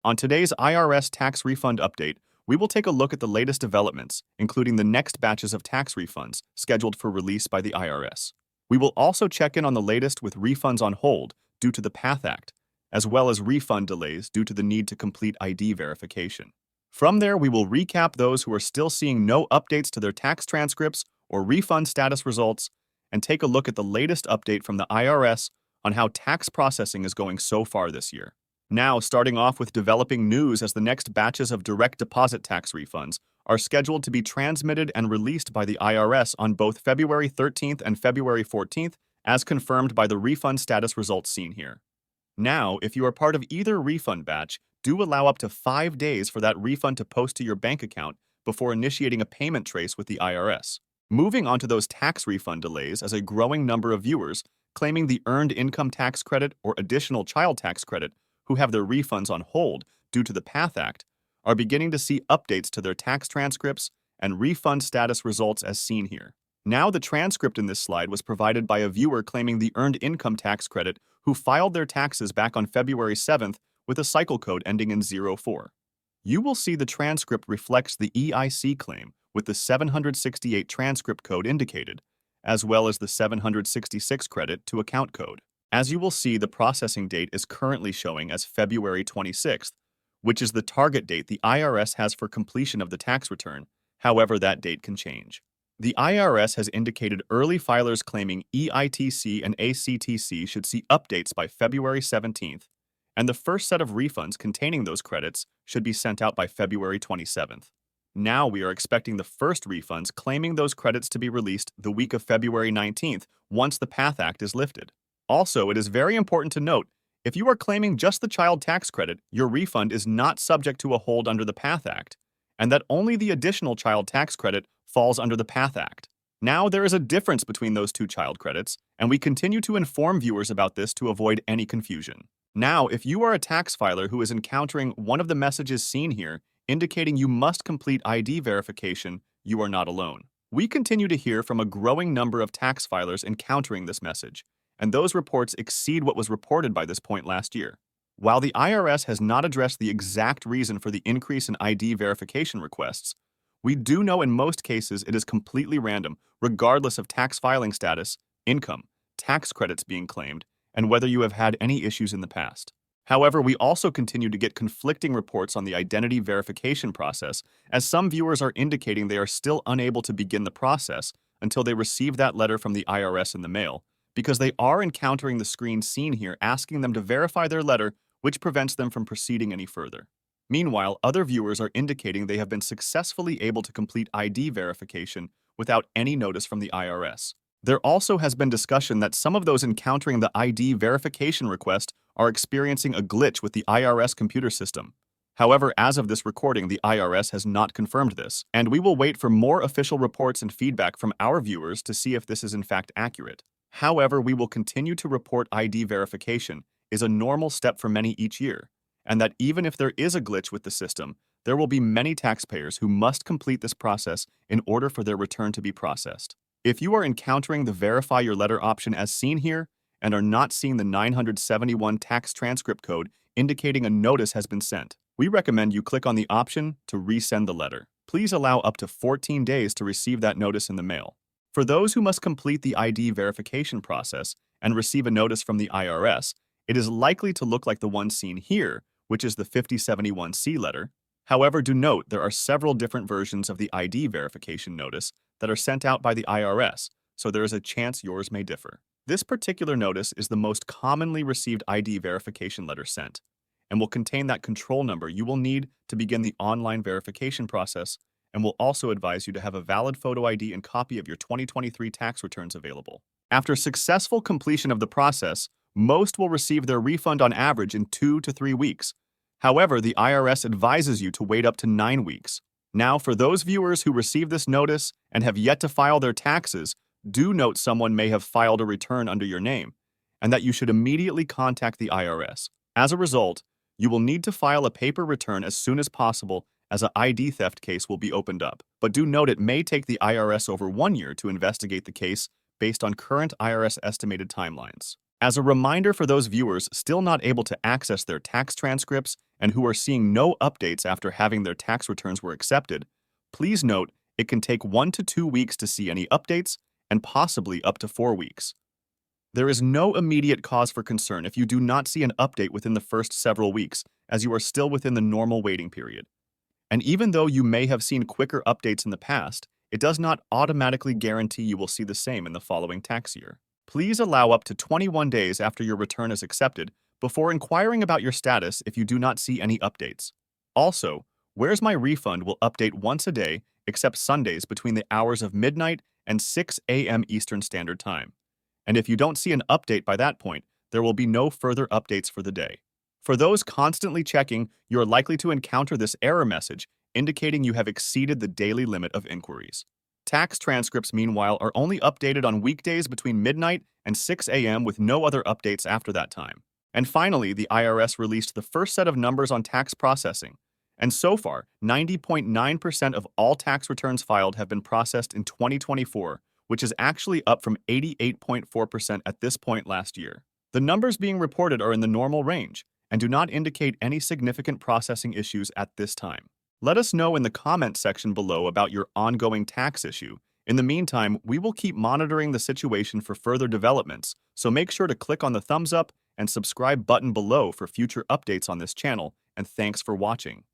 On today's IRS tax refund update, we will take a look at the latest developments, including the next batches of tax refunds scheduled for release by the IRS. We will also check in on the latest with refunds on hold due to the PATH Act, as well as refund delays due to the need to complete ID verification. From there, we will recap those who are still seeing no updates to their tax transcripts or refund status results, and take a look at the latest update from the IRS on how tax processing is going so far this year. Now, starting off with developing news as the next batches of direct deposit tax refunds are scheduled to be transmitted and released by the IRS on both February 13th and February 14th, as confirmed by the refund status results seen here. Now, if you are part of either refund batch, do allow up to 5 days for that refund to post to your bank account before initiating a payment trace with the IRS. Moving on to those tax refund delays, as a growing number of viewers claiming the Earned Income Tax Credit or Additional Child Tax Credit who have their refunds on hold due to the PATH Act are beginning to see updates to their tax transcripts and refund status results as seen here. Now, the transcript in this slide was provided by a viewer claiming the Earned Income Tax Credit who filed their taxes back on February 7th with a cycle code ending in 04. You will see the transcript reflects the EIC claim with the 768 transcript code indicated, as well as the 766 credit to account code. As you will see, the processing date is currently showing as February 26th, which is the target date the IRS has for completion of the tax return. However, that date can change. The IRS has indicated early filers claiming EITC and ACTC should see updates by February 17th, and the first set of refunds containing those credits should be sent out by February 27th. Now we are expecting the first refunds claiming those credits to be released the week of February 19th once the PATH Act is lifted. Also, it is very important to note, if you are claiming just the child tax credit, your refund is not subject to a hold under the PATH Act, and that only the additional child tax credit falls under the PATH Act. Now, there is a difference between those two child credits, and we continue to inform viewers about this to avoid any confusion. Now, if you are a tax filer who is encountering one of the messages seen here indicating you must complete ID verification, you are not alone. We continue to hear from a growing number of tax filers encountering this message, and those reports exceed what was reported by this point last year. While the IRS has not addressed the exact reason for the increase in ID verification requests, we do know in most cases it is completely random, regardless of tax filing status, income, tax credits being claimed, and whether you have had any issues in the past. However, we also continue to get conflicting reports on the identity verification process, as some viewers are indicating they are still unable to begin the process until they receive that letter from the IRS in the mail, because they are encountering the screen seen here asking them to verify their letter, which prevents them from proceeding any further. Meanwhile, other viewers are indicating they have been successfully able to complete ID verification without any notice from the IRS. There also has been discussion that some of those encountering the ID verification request are experiencing a glitch with the IRS computer system. However, as of this recording, the IRS has not confirmed this, and we will wait for more official reports and feedback from our viewers to see if this is in fact accurate. However, we will continue to report ID verification is a normal step for many each year, and that even if there is a glitch with the system, there will be many taxpayers who must complete this process in order for their return to be processed. If you are encountering the Verify Your Letter option as seen here and are not seeing the 971 tax transcript code indicating a notice has been sent, we recommend you click on the option to resend the letter. Please allow up to 14 days to receive that notice in the mail. For those who must complete the ID verification process and receive a notice from the IRS, it is likely to look like the one seen here, which is the 5071C letter. However, do note there are several different versions of the ID verification notice that are sent out by the IRS, so there is a chance yours may differ. This particular notice is the most commonly received ID verification letter sent, and will contain that control number you will need to begin the online verification process, and will also advise you to have a valid photo ID and copy of your 2023 tax returns available. After successful completion of the process, most will receive their refund on average in 2 to 3 weeks. However, the IRS advises you to wait up to 9 weeks. Now, for those viewers who receive this notice and have yet to file their taxes, do note someone may have filed a return under your name, and that you should immediately contact the IRS. As a result, you will need to file a paper return as soon as possible, as an ID theft case will be opened up. But do note it may take the IRS over 1 year to investigate the case based on current IRS estimated timelines. As a reminder for those viewers still not able to access their tax transcripts and who are seeing no updates after having their tax returns were accepted, please note it can take 1 to 2 weeks to see any updates and possibly up to 4 weeks. There is no immediate cause for concern if you do not see an update within the first several weeks, as you are still within the normal waiting period. And even though you may have seen quicker updates in the past, it does not automatically guarantee you will see the same in the following tax year. Please allow up to 21 days after your return is accepted before inquiring about your status if you do not see any updates. Also, Where's My Refund will update once a day except Sundays between the hours of midnight and 6 a.m. Eastern Standard Time. And if you don't see an update by that point, there will be no further updates for the day. For those constantly checking, you are likely to encounter this error message indicating you have exceeded the daily limit of inquiries. Tax transcripts, meanwhile, are only updated on weekdays between midnight and 6 a.m. with no other updates after that time. And finally, the IRS released the first set of numbers on tax processing. And so far, 90.9% of all tax returns filed have been processed in 2024, which is actually up from 88.4% at this point last year. The numbers being reported are in the normal range and do not indicate any significant processing issues at this time. Let us know in the comments section below about your ongoing tax issue. In the meantime, we will keep monitoring the situation for further developments, so make sure to click on the thumbs up and subscribe button below for future updates on this channel, and thanks for watching.